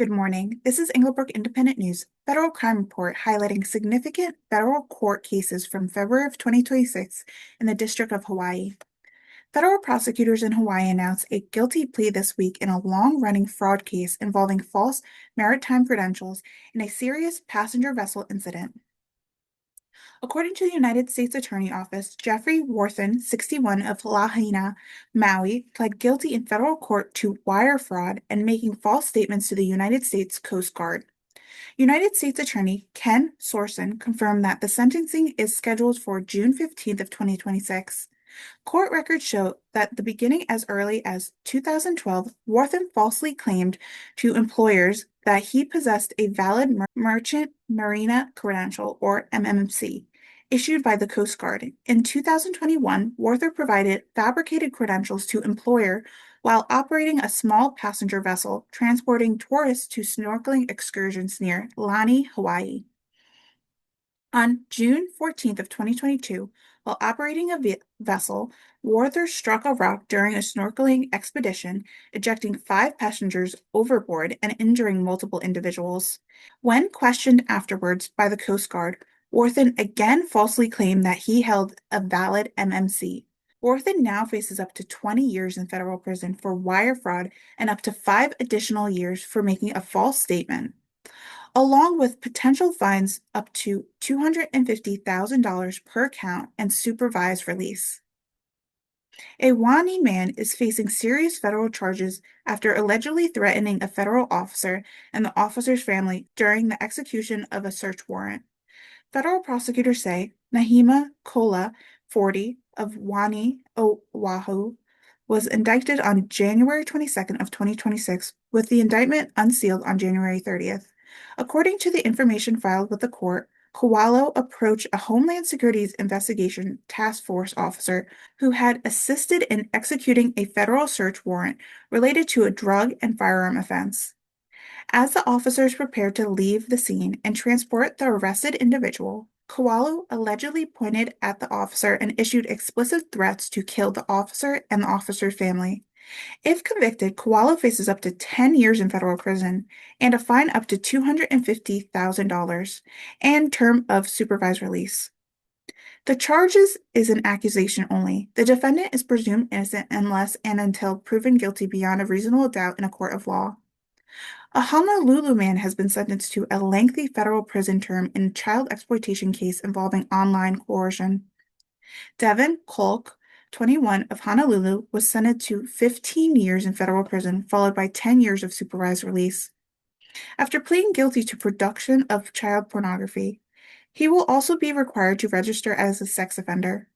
Good morning. This is Englebrook Independent News Federal Crime Report highlighting significant federal court cases from February of 2026 in the District of Hawaii. Federal prosecutors in Hawaii announced a guilty plea this week in a long-running fraud case involving false maritime credentials in a serious passenger vessel incident. According to the United States Attorney Office, Jeffrey Worthen, 61, of Lahaina, Maui, pled guilty in federal court to wire fraud and making false statements to the United States Coast Guard. United States Attorney Ken Sorsen confirmed that the sentencing is scheduled for June 15th of 2026. Court records show that the beginning as early as 2012, Worthen falsely claimed to employers that he possessed a valid Merchant Marina Credential, or MMC, issued by the Coast Guard. In 2021, Worthen provided fabricated credentials to employer while operating a small passenger vessel transporting tourists to snorkeling excursions near Lani, Hawaii. On June 14th of 2022, while operating a vessel, Worther struck a rock during a snorkeling expedition, ejecting 5 passengers overboard and injuring multiple individuals. When questioned afterwards by the Coast Guard, Worthen again falsely claimed that he held a valid MMC. Worthen now faces up to 20 years in federal prison for wire fraud and up to 5 additional years for making a false statement, along with potential fines up to $250,000 per count and supervised release. A Wani man is facing serious federal charges after allegedly threatening a federal officer and the officer's family during the execution of a search warrant. Federal prosecutors say Nahima Kola, 40, of Wani, Oahu, was indicted on January 22nd of 2026, with the indictment unsealed on January 30th. According to the information filed with the court, Kowalo approached a Homeland Security Investigation task force officer who had assisted in executing a federal search warrant related to a drug and firearm offense. As the officers prepared to leave the scene and transport the arrested individual, Kowalo allegedly pointed at the officer and issued explicit threats to kill the officer and the officer's family. If convicted, Kowalo faces up to 10 years in federal prison and a fine up to $250,000 and term of supervised release. The charges is an accusation only. The defendant is presumed innocent unless and until proven guilty beyond a reasonable doubt in a court of law. A Honolulu man has been sentenced to a lengthy federal prison term in a child exploitation case involving online coercion. Devin Kolk, 21, of Honolulu, was sentenced to 15 years in federal prison, followed by 10 years of supervised release. After pleading guilty to production of child pornography, he will also be required to register as a sex offender.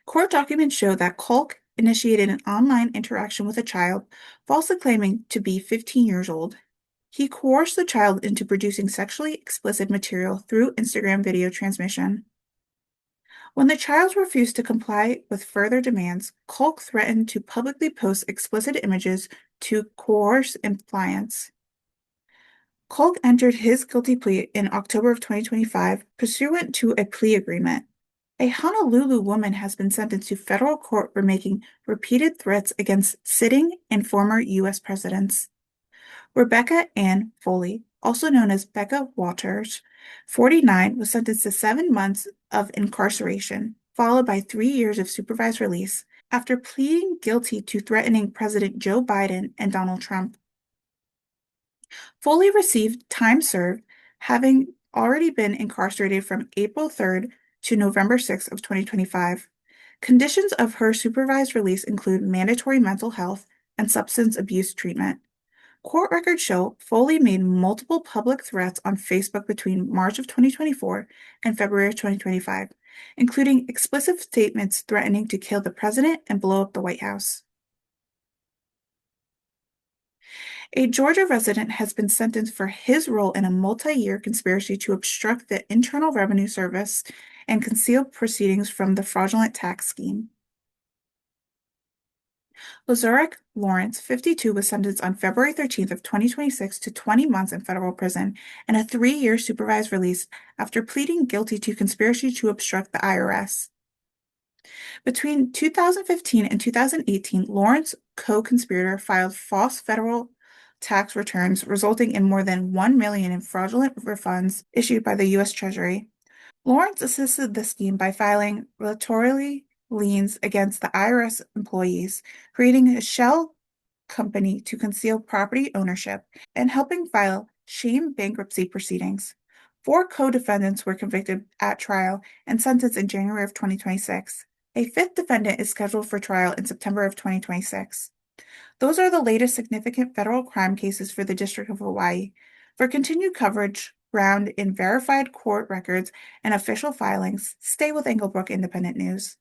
Court documents show that Kolk initiated an online interaction with a child, falsely claiming to be 15 years old. He coerced the child into producing sexually explicit material through Instagram video transmission. When the child refused to comply with further demands, Kolk threatened to publicly post explicit images to coerce compliance. Kolk entered his guilty plea in October of 2025 pursuant to a plea agreement. A Honolulu woman has been sentenced to federal court for making repeated threats against sitting and former U.S. presidents. Rebecca Ann Foley, also known as Becca Waters, 49, was sentenced to 7 months of incarceration, followed by 3 years of supervised release, after pleading guilty to threatening President Joe Biden and Donald Trump. Foley received time served, having already been incarcerated from April 3rd to November 6th of 2025. Conditions of her supervised release include mandatory mental health and substance abuse treatment. Court records show Foley made multiple public threats on Facebook between March of 2024 and February of 2025, including explicit statements threatening to kill the president and blow up the White House. A Georgia resident has been sentenced for his role in a multi-year conspiracy to obstruct the Internal Revenue Service and conceal proceedings from the fraudulent tax scheme. Lazurick Lawrence, 52, was sentenced on February 13th of 2026 to 20 months in federal prison and a 3-year supervised release after pleading guilty to conspiracy to obstruct the IRS. Between 2015 and 2018, Lawrence co-conspirator filed false federal tax returns, resulting in more than $1 million in fraudulent refunds issued by the U.S. Treasury. Lawrence assisted the scheme by filing relatorily liens against the IRS employees, creating a shell company to conceal property ownership, and helping file sham bankruptcy proceedings. 4 co-defendants were convicted at trial and sentenced in January of 2026. A 5th defendant is scheduled for trial in September of 2026. Those are the latest significant federal crime cases for the District of Hawaii. For continued coverage grounded in verified court records and official filings, stay with Englebrook Independent News.